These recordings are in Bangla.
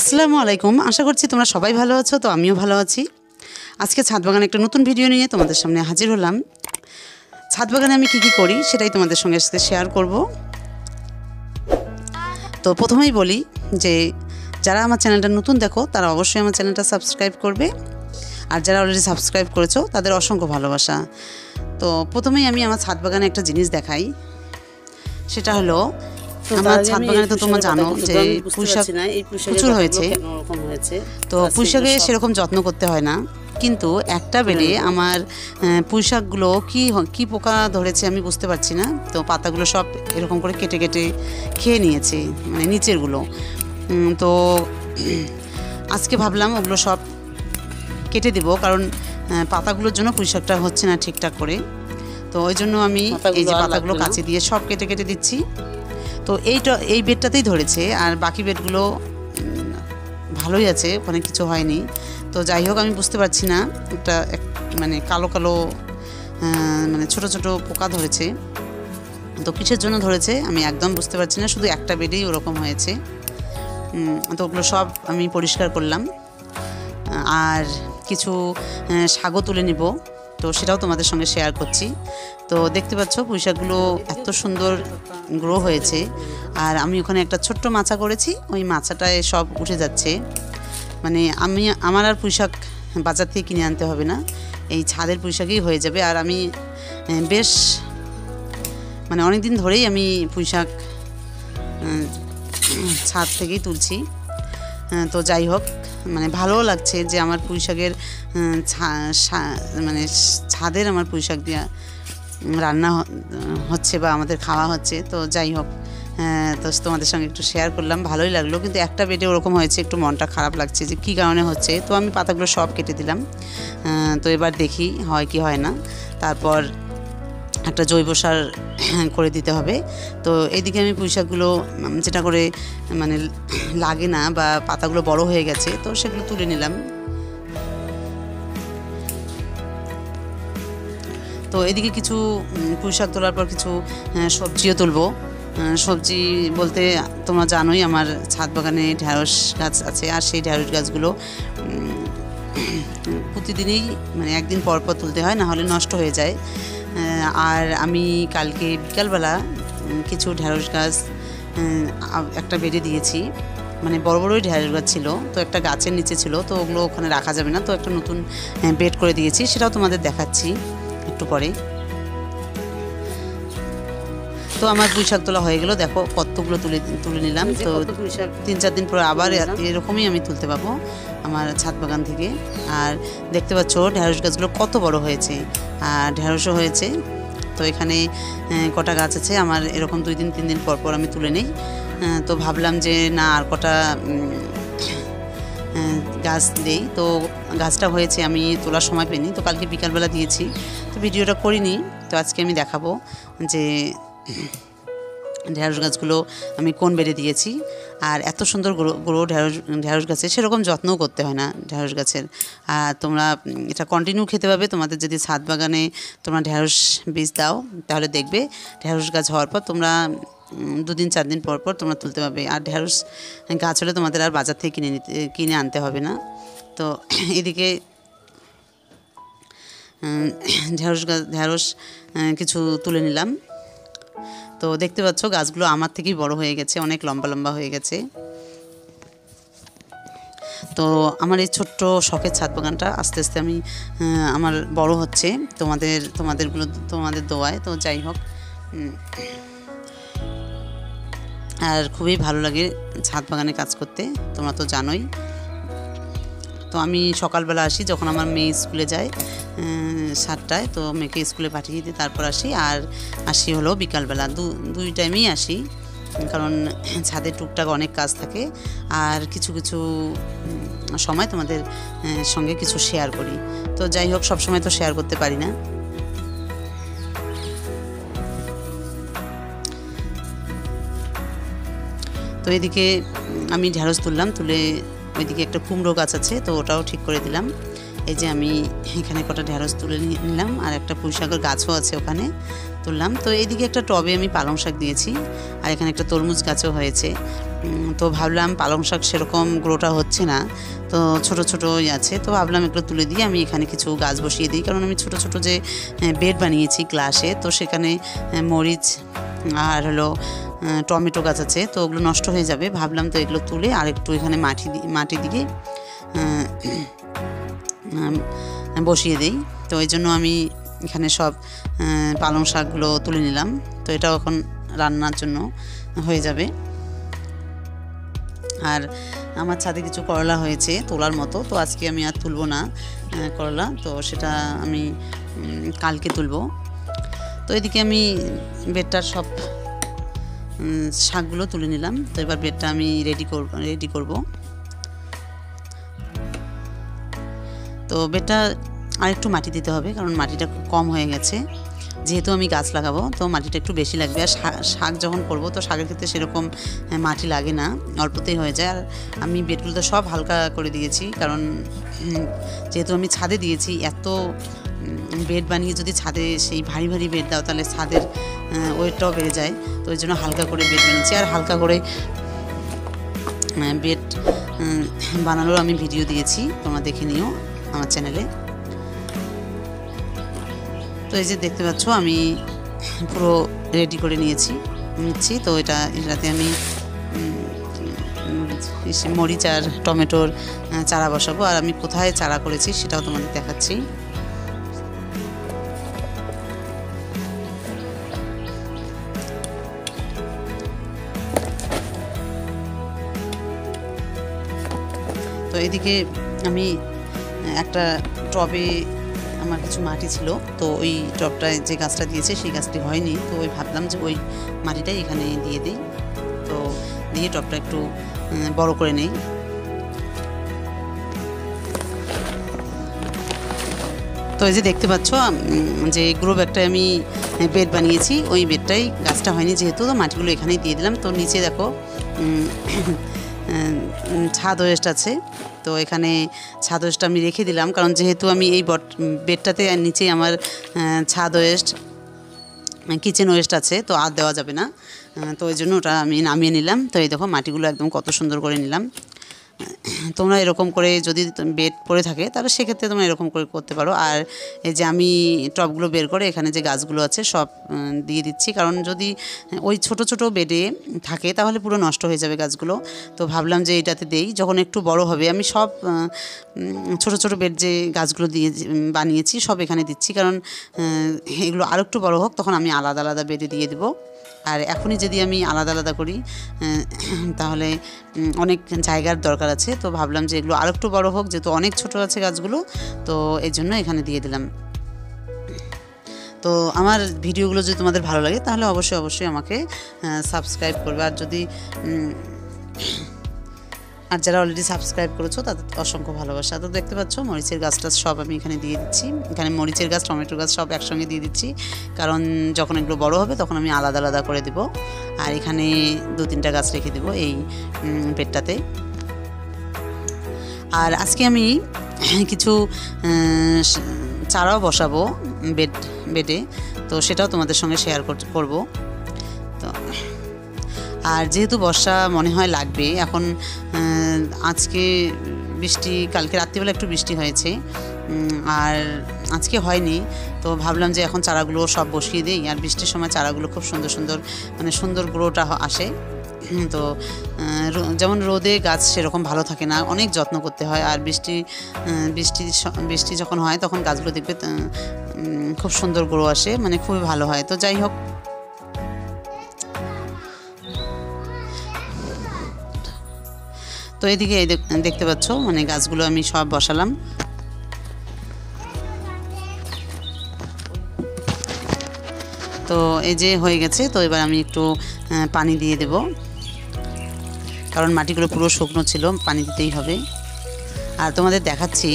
আসসালামু আলাইকুম। আশা করছি তোমরা সবাই ভালো আছো। তো আমিও ভালো আছি। আজকে ছাদ বাগানে একটা নতুন ভিডিও নিয়ে তোমাদের সামনে হাজির হলাম। ছাদ বাগানে আমি কী করি সেটাই তোমাদের সঙ্গে আজকে শেয়ার করব। তো প্রথমেই বলি যে যারা আমার চ্যানেলটা নতুন দেখো তারা অবশ্যই আমার চ্যানেলটা সাবস্ক্রাইব করবে, আর যারা অলরেডি সাবস্ক্রাইব করেছো তাদের অসংখ্য ভালোবাসা। তো প্রথমেই আমি আমার ছাদ বাগানে একটা জিনিস দেখাই, সেটা হলো আমার ছাদ বাগানে তো তোমরা জানো যে পুঁইশাক প্রচুর হয়েছে। তো পুঁইশাকে সেরকম যত্ন করতে হয় না, কিন্তু একটা বেডে আমার পুঁইশাকগুলো কি পোকা ধরেছে আমি বুঝতে পারছি না। তো পাতাগুলো সব এরকম করে কেটে কেটে খেয়ে নিয়েছে, মানে নিচেরগুলো। তো আজকে ভাবলাম ওগুলো সব কেটে দেবো, কারণ পাতাগুলোর জন্য পুঁইশাকটা হচ্ছে না ঠিকঠাক করে। তো ওই জন্য আমি এই যে পাতাগুলো কাঁচি দিয়ে সব কেটে কেটে দিচ্ছি। তো এই বেডটাতেই ধরেছে, আর বাকি বেডগুলো ভালোই আছে, ওখানে কিছু হয়নি। তো যাই হোক, আমি বুঝতে পারছি না, একটা মানে কালো কালো মানে ছোট ছোট পোকা ধরেছে। তো কিসের জন্য ধরেছে আমি একদম বুঝতে পারছি না, শুধু একটা বেডেই ওরকম হয়েছে। তো ওগুলো সব আমি পরিষ্কার করলাম, আর কিছু শাকও তুলে নিব, তো সেটাও তোমাদের সঙ্গে শেয়ার করছি। তো দেখতে পাচ্ছ পুঁইশাকগুলো এত সুন্দর গ্রো হয়েছে, আর আমি ওখানে একটা ছোট্ট মাচা করেছি, ওই মাচাটায় সব উঠে যাচ্ছে। মানে আমার আর পুঁইশাক বাজার থেকে কিনে আনতে হবে না, এই ছাদের পুঁইশাকই হয়ে যাবে। আর আমি বেশ মানে অনেক দিন ধরেই আমি পুঁইশাক ছাদ থেকেই তুলছি। তো যাই হোক, মানে ভালোও লাগছে যে আমার পুঁইশাকের মানে ছাদের আমার পুঁইশাক দিয়ে রান্না হচ্ছে বা আমাদের খাওয়া হচ্ছে। তো যাই হোক, তো তোমাদের সঙ্গে একটু শেয়ার করলাম, ভালোই লাগলো। কিন্তু একটা বেডে ওরকম হয়েছে, একটু মনটা খারাপ লাগছে যে কী কারণে হচ্ছে। তো আমি পাতাগুলো সব কেটে দিলাম। তো এবার দেখি হয় কি হয় না, তারপর একটা জৈব সার করে দিতে হবে। তো এইদিকে আমি পুঁইশাকগুলো যেটা করে মানে লাগে না বা পাতাগুলো বড় হয়ে গেছে, তো সেগুলো তুলে নিলাম। তো এদিকে কিছু পুঁইশাক তোলার পর কিছু সবজিও তুলবো। সবজি বলতে তোমরা জানোই আমার ছাদ বাগানে ঢ্যাঁড়স গাছ আছে, আর সেই ঢ্যাঁড়স গাছগুলো প্রতিদিনই মানে একদিন পর পর তুলতে হয়, না হলে নষ্ট হয়ে যায়। আর আমি কালকে বিকালবেলা কিছু ঢ্যাঁড়স গাছ একটা বেডে দিয়েছি, মানে বড় বড়ই ঢ্যাঁড়স গাছ ছিল, তো একটা গাছের নিচে ছিল, তো ওগুলো ওখানে রাখা যাবে না, তো একটা নতুন বেড করে দিয়েছি, সেটাও তোমাদের দেখাচ্ছি একটু পরে। তো আমার পুঁইশাক তোলা হয়ে গেল, দেখো কতগুলো তুলে নিলাম। তো 3-4 দিন পরে আবার এরকমই আমি তুলতে পাবো আমার ছাদ বাগান থেকে। আর দেখতে পাচ্ছ ঢ্যাঁড়স গাছগুলো কত বড় হয়েছে, আর ঢ্যাঁড়সও হয়েছে। তো এখানে কটা গাছ আছে আমার, এরকম 2-3 দিন পর পর আমি তুলে নিই। তো ভাবলাম যে না, আর কটা গাছ দেই। তো গাছটা হয়েছে, আমি তোলার সময় পেনি, তো কালকে বিকালবেলা দিয়েছি, তো ভিডিওটা করিনি। তো আজকে আমি দেখাবো যে ঢ্যাঁড়স গাছগুলো আমি কোন বেডে দিয়েছি। আর এত সুন্দর গ্রো ঢ্যাঁড়স গাছে, সেরকম যত্নও করতে হয় না ঢ্যাঁড়স গাছের। আর তোমরা এটা কন্টিনিউ খেতে পাবে। তোমাদের যদি ছাদ বাগানে তোমরা ঢ্যাঁড়স বীজ দাও, তাহলে দেখবে ঢ্যাঁড়স গাছ হওয়ার পর তোমরা 2-4 দিন পর পর তোমরা তুলতে পারবে। আর ঢ্যাঁড়স গাছ হলে তোমাদের আর বাজার থেকে কিনে আনতে হবে না। তো এদিকে ঢ্যাঁড়স কিছু তুলে নিলাম। তো দেখতে পাচ্ছ গাছগুলো আমার থেকেই বড় হয়ে গেছে, অনেক লম্বা লম্বা হয়ে গেছে। তো আমার এই ছোট্ট শখের ছাদ বাগানটা আস্তে আস্তে আমি আমার বড় হচ্ছে তোমাদের দোয়ায়। তো যাই হোক, আর খুবই ভালো লাগে ছাদ বাগানে কাজ করতে, তোমরা তো জানোই। তো আমি সকালবেলা আসি, যখন আমার মেয়ে স্কুলে যায় 7টায়, তো মেয়েকে স্কুলে পাঠিয়ে দিই, তারপর আসি। আর আসি হলো বিকালবেলা, দুই টাইমেই আসি, কারণ ছাদে টুকটাক অনেক কাজ থাকে। আর কিছু কিছু সময় তোমাদের সঙ্গে কিছু শেয়ার করি। তো যাই হোক, সবসময় তো শেয়ার করতে পারি না। তো এদিকে আমি ঢ্যাঁড়স তুললাম, তুলে ওইদিকে একটা কুমড়ো গাছ আছে, তো ওটাও ঠিক করে দিলাম। এই যে আমি এখানে কটা ঢ্যাঁড়স তুলে নিলাম, আর একটা পুঁইশাকের গাছও আছে ওখানে তুললাম। তো এইদিকে একটা টবে আমি পালং শাক দিয়েছি, আর এখানে একটা তরমুজ গাছও হয়েছে। তো ভাবলাম পালং শাক সেরকম গ্রোটা হচ্ছে না, তো ছোট ছোটোই আছে, তো ভাবলাম এগুলো তুলে দিয়ে আমি এখানে কিছু গাছ বসিয়ে দিই। কারণ আমি ছোট ছোট যে বেড বানিয়েছি গ্লাসে, তো সেখানে মরিচ আর হলো টমেটো গাছ আছে, তো ওগুলো নষ্ট হয়ে যাবে। ভাবলাম তো এগুলো তুলে আর একটু এখানে মাটি দিয়ে বসিয়ে দিই। তো এই জন্য আমি এখানে সব পালং শাকগুলো তুলে নিলাম। তো এটাও এখন রান্নার জন্য হয়ে যাবে। আর আমার ছাদে কিছু করলা হয়েছে তোলার মতো, তো আজকে আমি আর তুলব না করলা, তো সেটা আমি কালকে তুলব। তো এদিকে আমি বেডটার সব শাকগুলো তুলে নিলাম। তো এবার বেডটা আমি রেডি করব। তো বেডটা আরেকটু মাটি দিতে হবে, কারণ মাটিটা কম হয়ে গেছে। যেহেতু আমি গাছ লাগাবো, তো মাটিটা একটু বেশি লাগবে। আর শাক যখন করব, তো শাকের ক্ষেত্রে সেরকম মাটি লাগে না, অল্পতেই হয়ে যায়। আর আমি বেডগুলোতে সব হালকা করে দিয়েছি, কারণ যেহেতু আমি ছাদে দিয়েছি, এত বেড বানিয়ে যদি ছাদে সেই ভারী ভারী বেড দাও, তাহলে ছাদের ওয়েটটাও বেড়ে যায়। তো ওই জন্য হালকা করে বেড বানিয়েছি। আর হালকা করে বেড বানানোর আমি ভিডিও দিয়েছি, তোমরা দেখে নিও আমার চ্যানেলে। তো এই যে দেখতে পাচ্ছ আমি পুরো রেডি করে নিচ্ছি। তো এটাতে আমি মরিচ আর টমেটোর চারা বসাবো। আর আমি কোথায় চারা করেছি সেটাও তোমাদের দেখাচ্ছি। তো এদিকে আমি একটা টবে আমার কিছু মাটি ছিল, তো ওই টবটায় যে গাছটা দিয়েছে সেই গাছটি হয়নি, তো ওই ভাবলাম যে ওই মাটিটাই এখানে দিয়ে দিই। তো দিয়ে টবটা একটু বড় করে নেই। তো এই যে দেখতে পাচ্ছ যে গ্রো ব্যাগটায় আমি বেড বানিয়েছি, ওই বেডটাই গাছটা হয়নি যেহেতু, তো মাটিগুলো এখানেই দিয়ে দিলাম। তো নিচে দেখো ছাদ ওয়েস্ট আছে, তো এখানে ছাদ ওয়েস্ট আমি রেখে দিলাম, কারণ যেহেতু আমি এই বেডটাতে নিচেই আমার ছাদ ওয়েস্ট কিচেন ওয়েস্ট আছে, তো আর দেওয়া যাবে না। তো ওই জন্য ওটা আমি নামিয়ে নিলাম। তো এই দেখো মাটিগুলো একদম কত সুন্দর করে নিলাম। তোমরা এরকম করে যদি বেড পড়ে থাকে, তাহলে সেক্ষেত্রে তোমরা এরকম করে করতে পারো। আর এই যে আমি টবগুলো বের করে এখানে যে গাছগুলো আছে সব দিয়ে দিচ্ছি, কারণ যদি ওই ছোট ছোট বেডে থাকে তাহলে পুরো নষ্ট হয়ে যাবে গাছগুলো। তো ভাবলাম যে এটাতে দেই, যখন একটু বড় হবে আমি সব ছোট ছোট বেড যে গাছগুলো বানিয়েছি সব এখানে দিচ্ছি, কারণ এগুলো আরও একটু বড় হোক, তখন আমি আলাদা আলাদা বেডে দিয়ে দেবো। আর এখনই যদি আমি আলাদা আলাদা করি তাহলে অনেক জায়গার দরকার আছে। তো ভাবলাম যে এগুলো আরও একটু বড় হোক, যেহেতু অনেক ছোট আছে গাছগুলো, তো এই জন্য এখানে দিয়ে দিলাম। তো আমার ভিডিওগুলো যদি তোমাদের ভালো লাগে, তাহলে অবশ্যই আমাকে সাবস্ক্রাইব করবে। আর যারা অলরেডি সাবস্ক্রাইব করেছো তাদের অসংখ্য ভালোবাসা। তো দেখতে পাচ্ছ মরিচের গাছটা সব আমি এখানে দিয়ে দিচ্ছি। এখানে মরিচের গাছ, টমেটোর গাছ সব একসঙ্গে দিয়ে দিচ্ছি, কারণ যখন এগুলো বড় হবে তখন আমি আলাদা আলাদা করে দেব। আর এখানে 2-3টা গাছ রেখে দেবো এই বেডটাতে। আর আজকে আমি কিছু চারাও বসাবো বেডে, তো সেটাও তোমাদের সঙ্গে শেয়ার করব। তো আর যেহেতু বর্ষা মনে হয় লাগবে, এখন আজকে বৃষ্টি, কালকে রাত্রিবেলা একটু বৃষ্টি হয়েছে, আর আজকে হয়নি। তো ভাবলাম যে এখন চারাগুলো সব বসিয়ে দিই। আর বৃষ্টির সময় চারাগুলো খুব সুন্দর গ্রোটা আসে। তো যেমন রোদে গাছ সেরকম ভালো থাকে না, অনেক যত্ন করতে হয়। আর বৃষ্টি যখন হয় তখন গাছগুলো দেখবে খুব সুন্দর গ্রো আসে, মানে খুবই ভালো হয়। তো যাই হোক, তো এদিকে দেখতে পাচ্ছ মানে গাছগুলো আমি সব বসালাম। তো এই যে হয়ে গেছে। তো এবার আমি একটু পানি দিয়ে দেব, কারণ মাটিগুলো পুরো শুকনো ছিল, পানি দিতেই হবে। আর তোমাদের দেখাচ্ছি,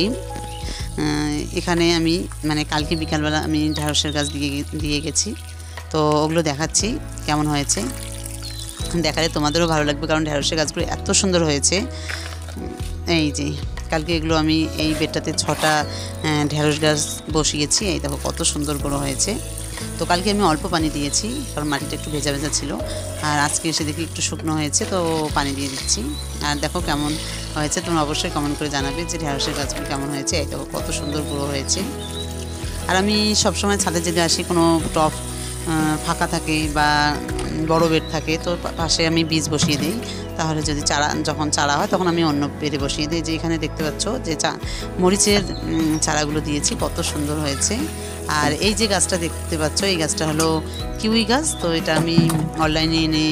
এখানে আমি মানে কালকে বিকালবেলা আমি ঢ্যাঁড়সের গাছ দিয়ে গেছি, তো ওগুলো দেখাচ্ছি কেমন হয়েছে। দেখালে তোমাদেরও ভালো লাগবে, কারণ ঢ্যাঁড়সের গাছগুলো এত সুন্দর হয়েছে। এই যে কালকে এগুলো আমি এই বেডটাতে 6টা ঢ্যাঁড়স গাছ বসিয়েছি, এই দেখো কত সুন্দর বড় হয়েছে। তো তো কালকে আমি অল্প পানি দিয়েছি, কারণ মাটিটা একটু ভেজা ভেজা ছিল। আর আজকে এসে দেখি একটু শুকনো হয়েছে, তো পানি দিয়ে দিচ্ছি। আর দেখো কেমন হয়েছে, তোমরা অবশ্যই কমেন্ট করে জানাবে যে ঢেঁড়সের গাছগুলো কেমন হয়েছে। এই দেখো কত সুন্দর গ্রো হয়েছে। আর আমি সবসময় ছাদে যদি আসি, কোনো টব ফাঁকা থাকে বা বড় বেড থাকে, তো পাশে আমি বীজ বসিয়ে দিই। তাহলে যদি যখন চারা হয় তখন আমি অন্য বেডে বসিয়ে দিই। যে এখানে দেখতে পাচ্ছ যে মরিচের চারাগুলো দিয়েছি, কত সুন্দর হয়েছে। আর এই যে গাছটা দেখতে পাচ্ছ, এই গাছটা হলো কিউই গাছ। তো এটা আমি অনলাইনে এনে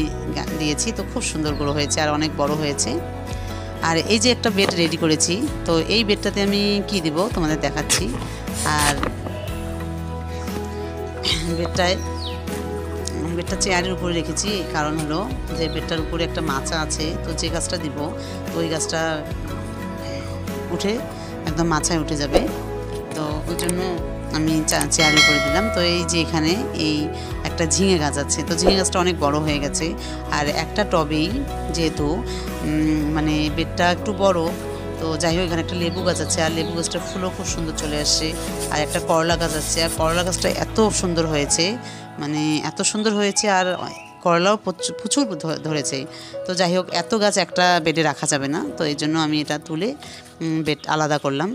দিয়েছি, তো খুব সুন্দর গ্রো হয়েছে আর অনেক বড় হয়েছে। আর এই যে একটা বেড রেডি করেছি, তো এই বেডটাতে আমি কি দিব তোমাদের দেখাচ্ছি। আর বেডটা চেয়ারের উপরে রেখেছি, কারণ হলো যে বেডটার উপরে একটা মাচা আছে। তো যে গাছটা দিব, তো ওই গাছটা উঠে একদম মাচায় উঠে যাবে, তো ওই জন্য আমি চেয়ারের উপরে দিলাম। তো এই যে এখানে এই একটা ঝিঙে গাছ আছে, তো ঝিঙে গাছটা অনেক বড় হয়ে গেছে। আর একটা টবেই যেহেতু মানে বেডটা একটু বড়, তো যাই হোক এখানে একটা লেবু গাছ আছে, আর লেবু গাছটার ফুলও খুব সুন্দর চলে আসছে। আর একটা করলা গাছ আছে, আর করলা গাছটা এত সুন্দর হয়েছে, মানে এত সুন্দর হয়েছে, আর করলাও প্রচুর ধরেছে। তো যাই হোক এত গাছ একটা বেডে রাখা যাবে না, তো এই জন্য আমি এটা তুলে বেড আলাদা করলাম।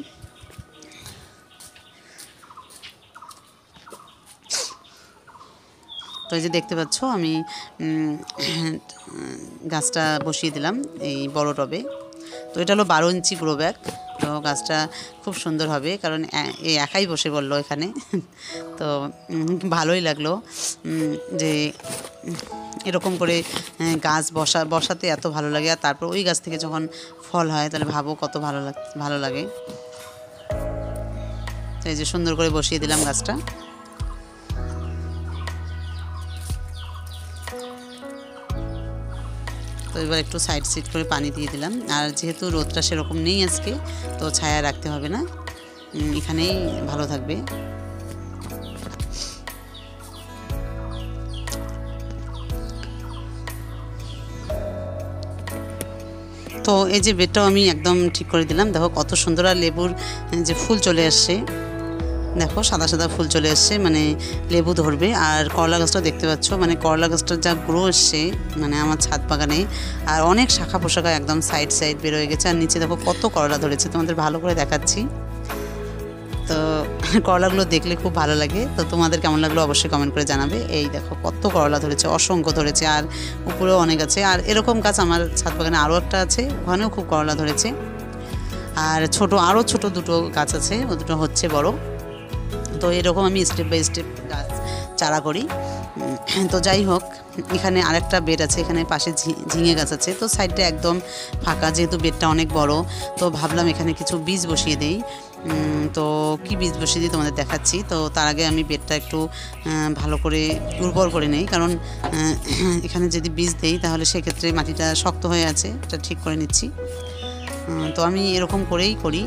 তো এই যে দেখতে পাচ্ছ আমি গাছটা বসিয়ে দিলাম এই বড় টবে। তো এটা হলো 12 ইঞ্চি গ্রো ব্যাগ। তো গাছটা খুব সুন্দর হবে, কারণ এই একাই বসে পড়লো এখানে। তো ভালোই লাগলো যে এরকম করে গাছ বসাতে এত ভালো লাগে। আর তারপর ওই গাছ থেকে যখন ফল হয়, তাহলে ভাবো কত ভালো লাগে। তো এই যে সুন্দর করে বসিয়ে দিলাম গাছটা। তো এবার একটু সাইড করে পানি দিয়ে দিলাম। আর যেহেতু রোদটা সেরকম নেই আজকে, তো ছায়া রাখতে হবে না, এখানেই ভালো থাকবে। তো এই যে বেডটাও আমি একদম ঠিক করে দিলাম। দেখো কত সুন্দর, আর লেবুর যে ফুল চলে আসছে, দেখো সাদা সাদা ফুল চলে আসছে, মানে লেবু ধরবে। আর করলা গাছটাও দেখতে পাচ্ছ, মানে করলা গাছটার যা গ্রো এসছে মানে আমার ছাদ বাগানে, আর অনেক শাখা পোশাখা একদম সাইড বেরোয় গেছে। আর নিচে দেখো কত করলা ধরেছে, তোমাদের ভালো করে দেখাচ্ছি। তো করলাগুলো দেখলে খুব ভালো লাগে। তো তোমাদের কেমন লাগলো অবশ্যই কমেন্ট করে জানাবে। এই দেখো কত করলা ধরেছে, অসংখ্য ধরেছে, আর উপরেও অনেক আছে। আর এরকম গাছ আমার ছাদ বাগানে আরও একটা আছে, ওখানেও খুব করলা ধরেছে। আর আরও ছোট দুটো গাছ আছে, ও দুটো হচ্ছে বড়। তো এরকম আমি স্টেপ বাই স্টেপ গাছ চারা করি। তো যাই হোক এখানে আরেকটা বেড আছে, এখানে পাশে ঝিঙে গাছ আছে। তো সাইডটা একদম ফাঁকা, যেহেতু বেডটা অনেক বড়, তো ভাবলাম এখানে কিছু বীজ বসিয়ে দিই। তো কি বীজ বসিয়ে দিই তোমাদের দেখাচ্ছি। তো তার আগে আমি বেডটা একটু ভালো করে উর্বর করে নেই, কারণ এখানে যদি বীজ দেই তাহলে সেক্ষেত্রে মাটিটা শক্ত হয়ে আছে, এটা ঠিক করে নিচ্ছি। তো আমি এরকম করেই করি,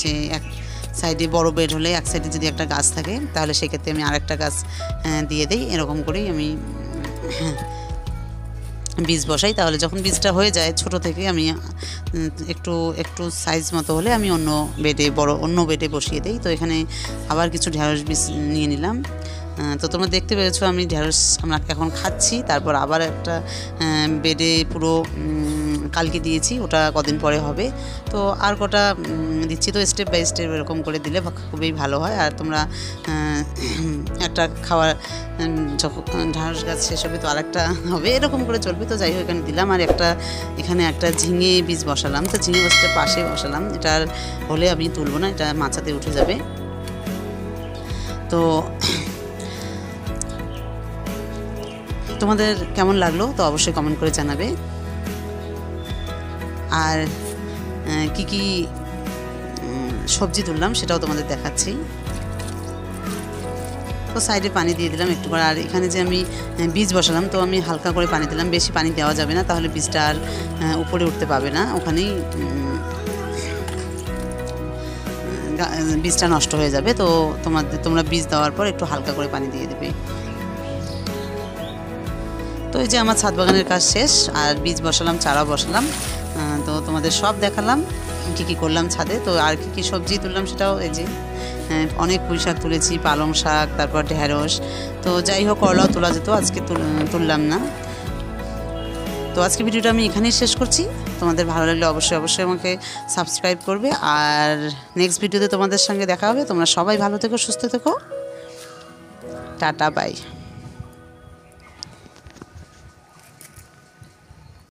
যে এক সাইডে বড় বেড হলে এক সাইডে যদি একটা গাছ থাকে, তাহলে সেক্ষেত্রে আমি আরেকটা গাছ দিয়ে দিই। এরকম করেই আমি বীজ বসাই। তাহলে যখন বীজটা হয়ে যায় ছোট থেকে, আমি একটু সাইজ মতো হলে আমি অন্য বেডে বসিয়ে দিই। তো এখানে আবার কিছু ঢেঁড়স বীজ নিয়ে নিলাম। তো তোমরা দেখতে পেরেছো আমি ঢেঁড়স আমরা এখন খাচ্ছি। তারপর আবার একটা বেডে পুরো কালকে দিয়েছি, ওটা কদিন পরে হবে। তো আর কটা দিচ্ছি। তো স্টেপ বাই স্টেপ এরকম করে দিলে খুবই ভালো হয়। আর তোমরা একটা খাওয়ার যখন ঢেঁড়স গাছ শেষ হবে তো আরেকটা হবে, এরকম করে চলবে। তো যাই হোক এখানে দিলাম। আর এখানে একটা ঝিঙে বীজ বসালাম। তো ঝিঙে গাছটা পাশে বসালাম, এটার হলে আমি তুলব না, এটা মাচাতে উঠে যাবে। তো তোমাদের কেমন লাগলো তো অবশ্যই কমেন্ট করে জানাবে। আর কি সবজি তুললাম সেটাও তোমাদের দেখাচ্ছি। তো সাইডে পানি দিয়ে দিলাম একটু করে। আর এখানে যে আমি বীজ বসালাম, তো আমি হালকা করে পানি দিলাম, বেশি পানি দেওয়া যাবে না, তাহলে বীজটা আর উপরে উঠতে পাবে না, ওখানেই বীজটা নষ্ট হয়ে যাবে। তো তোমরা বীজ দেওয়ার পর একটু হালকা করে পানি দিয়ে দেবে। তো এই যে আমার ছাদ বাগানের কাজ শেষ, আর বীজ বসালাম, চারা বসালাম। তো তোমাদের সব দেখালাম কী কী করলাম ছাদে। তো আর কী সবজি তুললাম সেটাও এই যে অনেক পুঁই শাক তুলেছি, পালং শাক, তারপর ঢেঁড়স। তো যাই হোক, করলাও তোলা যেত, আজকে তুললাম না। তো আজকে ভিডিওটা আমি এখানেই শেষ করছি। তোমাদের ভালো লাগলে অবশ্যই আমাকে সাবস্ক্রাইব করবে। আর নেক্সট ভিডিওতে তোমাদের সঙ্গে দেখা হবে। তোমরা সবাই ভালো থেকো, সুস্থ থেকো। Tata, by.